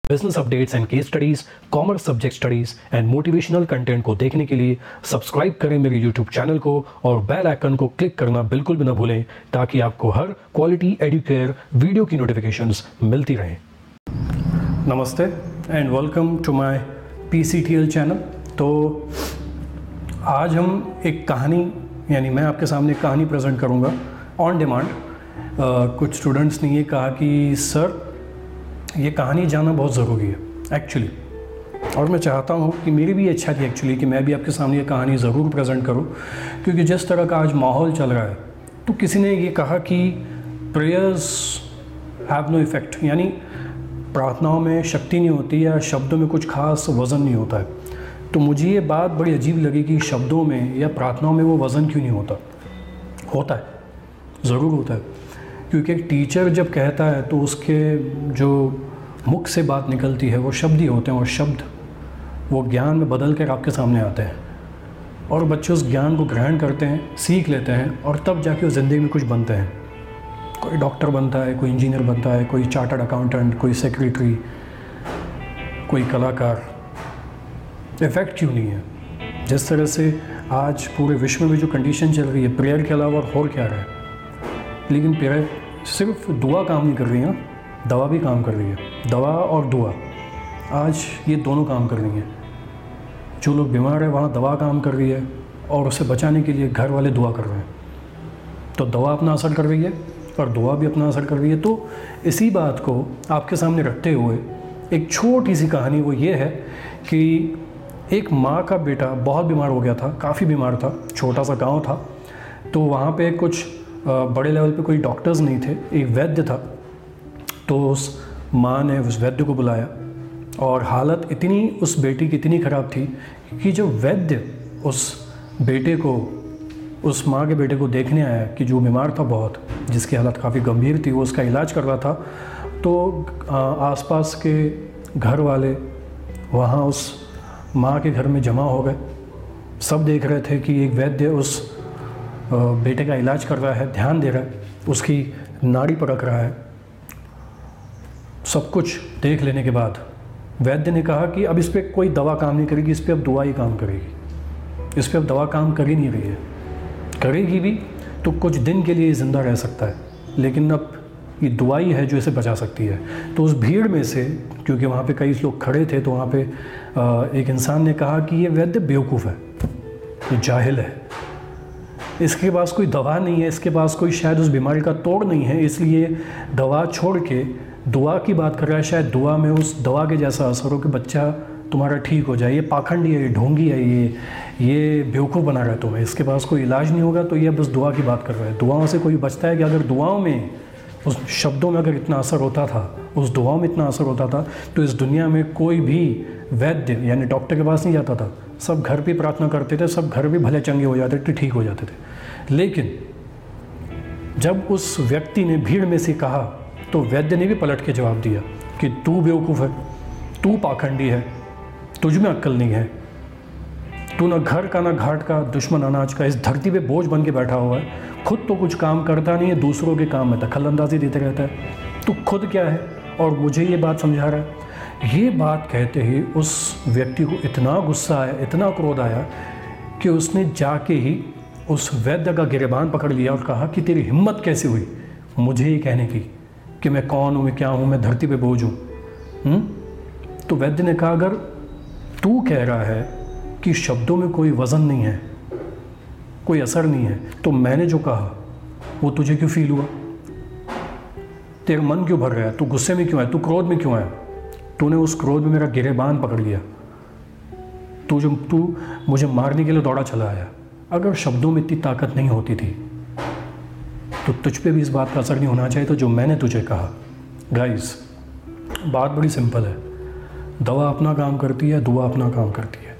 Business updates and case studies, commerce subject studies and motivational content को देखने के लिए सब्सक्राइब करें मेरे यूट्यूब चैनल को और बेल आइकन को क्लिक करना बिल्कुल भी ना भूलें ताकि आपको हर क्वालिटी एडुकेयर वीडियो की नोटिफिकेशंस मिलती रहें। नमस्ते and welcome to my PCTL चैनल। तो आज हम एक कहानी यानी मैं आपके सामने एक कहानी प्रेजेंट करूंगा ऑन डिमांड। कुछ स्टूडेंट्स ने ये कहा कि सर ये कहानी जानना बहुत ज़रूरी है एक्चुअली, और मैं चाहता हूँ कि मेरी भी इच्छा थी एक्चुअली कि मैं भी आपके सामने ये कहानी ज़रूर प्रेजेंट करूँ, क्योंकि जिस तरह का आज माहौल चल रहा है तो किसी ने ये कहा कि प्रेयर्स हैव नो इफ़ेक्ट, यानी प्रार्थनाओं में शक्ति नहीं होती या शब्दों में कुछ खास वज़न नहीं होता है। तो मुझे ये बात बड़ी अजीब लगी कि शब्दों में या प्रार्थनाओं में वो वज़न क्यों नहीं होता। होता है, ज़रूर होता है, क्योंकि एक टीचर जब कहता है तो उसके जो मुख से बात निकलती है वो शब्द ही होते हैं, और शब्द वो ज्ञान में बदल कर आपके सामने आते हैं और बच्चे उस ज्ञान को ग्रहण करते हैं, सीख लेते हैं और तब जाके वो ज़िंदगी में कुछ बनते हैं। कोई डॉक्टर बनता है, कोई इंजीनियर बनता है, कोई चार्टर्ड अकाउंटेंट, कोई सेक्रेटरी, कोई कलाकार। इफ़ेक्ट क्यों नहीं है? जिस तरह से आज पूरे विश्व में जो कंडीशन चल रही है, प्रेयर के अलावा और क्या रहा है, लेकिन प्रेयर सिर्फ दुआ काम नहीं कर रही है, दवा भी काम कर रही है। दवा और दुआ आज ये दोनों काम कर रही हैं। जो लोग बीमार है वहाँ दवा काम कर रही है और उसे बचाने के लिए घर वाले दुआ कर रहे हैं। तो दवा अपना असर कर रही है और दुआ भी अपना असर कर रही है। तो इसी बात को आपके सामने रखते हुए एक छोटी सी कहानी वो ये है कि एक माँ का बेटा बहुत बीमार हो गया था, काफ़ी बीमार था, छोटा सा गाँव था। तो वहाँ पे कुछ बड़े लेवल पे कोई डॉक्टर्स नहीं थे, एक वैद्य था। तो उस माँ ने उस वैद्य को बुलाया और हालत इतनी उस बेटी की इतनी ख़राब थी कि जो वैद्य उस बेटे को, उस माँ के बेटे को देखने आया कि जो बीमार था बहुत, जिसकी हालत काफ़ी गंभीर थी, वो उसका इलाज कर रहा था। तो आसपास के घर वाले वहाँ उस माँ के घर में जमा हो गए। सब देख रहे थे कि एक वैद्य उस बेटे का इलाज कर रहा है, ध्यान दे रहा है, उसकी नाड़ी परख रहा है। सब कुछ देख लेने के बाद वैद्य ने कहा कि अब इस पर कोई दवा काम नहीं करेगी, इस पर अब दुआ ही काम करेगी। इस पर अब दवा काम कर ही नहीं रही है, करेगी भी तो कुछ दिन के लिए ज़िंदा रह सकता है, लेकिन अब ये दुआ ही है जो इसे बचा सकती है। तो उस भीड़ में से, क्योंकि वहाँ पे कई लोग खड़े थे, तो वहाँ पे एक इंसान ने कहा कि ये वैद्य बेवकूफ़ है, ये जाहिल है, इसके पास कोई दवा नहीं है, इसके पास कोई शायद उस बीमारी का तोड़ नहीं है, इसलिए दवा छोड़ के दुआ की बात कर रहा है। शायद दुआ में उस दवा के जैसा असर हो कि बच्चा तुम्हारा ठीक हो जाए। ये पाखंडी है, ये ढोंगी है, ये बेवकूफ़ बना रहा है तुम्हें, इसके पास कोई इलाज नहीं होगा, तो ये बस दुआ की बात कर रहा है। दुआओं से कोई बचता है कि? अगर दुआओं में, उस शब्दों में अगर इतना असर होता था, उस दुआओं में इतना असर होता था, तो इस दुनिया में कोई भी वैद्य यानी डॉक्टर के पास नहीं जाता था। सब घर पे प्रार्थना करते थे, सब घर भी भले चंगे हो जाते थे, ठीक हो जाते थे। लेकिन जब उस व्यक्ति ने भीड़ में से कहा तो वैद्य ने भी पलट के जवाब दिया कि तू बेवकूफ़ है, तू पाखंडी है, तुझ में अक्ल नहीं है, तू ना घर का ना घाट का, दुश्मन अनाज का, इस धरती पे बोझ बन के बैठा हुआ है, खुद तो कुछ काम करता नहीं है, दूसरों के काम में दखलंदाजी देते रहता है, तू खुद क्या है और मुझे ये बात समझा रहा है। ये बात कहते ही उस व्यक्ति को इतना गुस्सा आया, इतना क्रोध आया कि उसने जाके ही उस वैद्य का गिरेबान पकड़ लिया और कहा कि तेरी हिम्मत कैसे हुई मुझे ये कहने की कि मैं कौन हूँ, मैं क्या हूँ, मैं धरती पे बोझ हूँ। तो वैद्य ने कहा अगर तू कह रहा है कि शब्दों में कोई वज़न नहीं है, कोई असर नहीं है, तो मैंने जो कहा वो तुझे क्यों फील हुआ? तेरा मन क्यों भर रहा है? तू गुस्से में क्यों है? तू क्रोध में क्यों है? तूने उस क्रोध में मेरा गिरेबान पकड़ लिया, तू मुझे मारने के लिए दौड़ा चला आया। अगर शब्दों में इतनी ताकत नहीं होती थी तो तुझ पे भी इस बात का असर नहीं होना चाहिए। तो जो मैंने तुझे कहा, गाइस बात बड़ी सिंपल है, दवा अपना काम करती है, दुआ अपना काम करती है।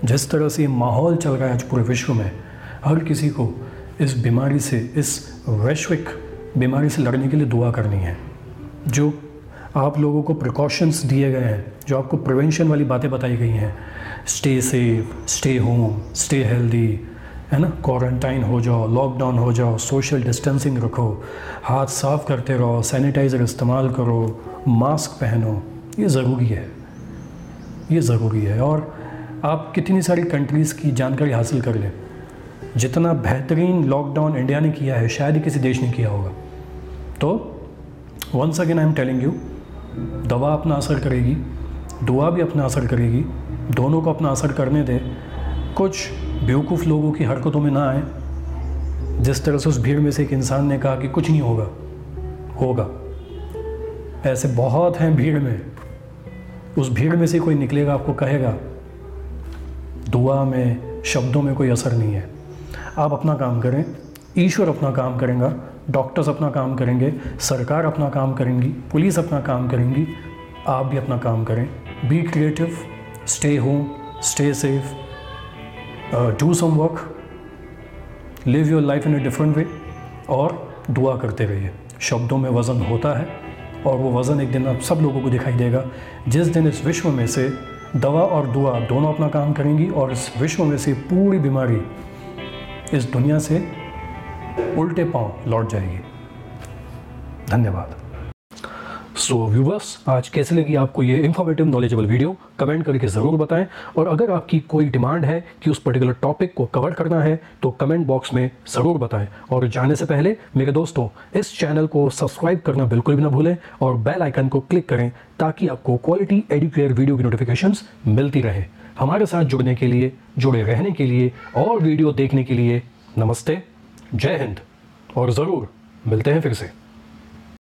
जिस तरह से माहौल चल रहा है आज पूरे विश्व में, हर किसी को इस बीमारी से, इस वैश्विक बीमारी से लड़ने के लिए दुआ करनी है। जो आप लोगों को प्रिकॉशंस दिए गए हैं, जो आपको प्रिवेंशन वाली बातें बताई गई हैं, stay safe, stay home, stay healthy, है ना, क्वारंटाइन हो जाओ, लॉकडाउन हो जाओ, सोशल डिस्टेंसिंग रखो, हाथ साफ़ करते रहो, सैनिटाइज़र इस्तेमाल करो, मास्क पहनो, ये ज़रूरी है, ये ज़रूरी है। और आप कितनी सारी कंट्रीज़ की जानकारी हासिल कर लें, जितना बेहतरीन लॉकडाउन इंडिया ने किया है शायद ही किसी देश ने किया होगा। तो once again I am telling you, दवा अपना असर करेगी, दुआ भी अपना असर करेगी, दोनों को अपना असर करने दे। कुछ बेवकूफ़ लोगों की हरकतों में ना आए। जिस तरह से उस भीड़ में से एक इंसान ने कहा कि कुछ नहीं होगा, होगा। ऐसे बहुत हैं भीड़ में, उस भीड़ में से कोई निकलेगा, आपको कहेगा दुआ में, शब्दों में कोई असर नहीं है। आप अपना काम करें, ईश्वर अपना काम करेगा, डॉक्टर्स अपना काम करेंगे, सरकार अपना काम करेंगी, पुलिस अपना काम करेंगी, आप भी अपना काम करें। Be creative, stay home, stay safe, do some work, live your life in a different way, और दुआ करते रहिए। शब्दों में वज़न होता है और वो वज़न एक दिन आप सब लोगों को दिखाई देगा। जिस दिन इस विश्व में से दवा और दुआ दोनों अपना काम करेंगी और इस विश्व में से पूरी बीमारी इस दुनिया से उल्टे पांव लौट जाएगी। धन्यवाद। सो व्यूवर्स, आज कैसे लगी आपको ये इन्फॉर्मेटिव नॉलेजेबल वीडियो, कमेंट करके ज़रूर बताएं। और अगर आपकी कोई डिमांड है कि उस पर्टिकुलर टॉपिक को कवर करना है तो कमेंट बॉक्स में ज़रूर बताएं। और जाने से पहले मेरे दोस्तों, इस चैनल को सब्सक्राइब करना बिल्कुल भी ना भूलें और बेल आइकन को क्लिक करें ताकि आपको क्वालिटी एडुकेयर वीडियो की नोटिफिकेशंस मिलती रहे। हमारे साथ जुड़ने के लिए, जुड़े रहने के लिए और वीडियो देखने के लिए नमस्ते, जय हिंद, और ज़रूर मिलते हैं फिर से।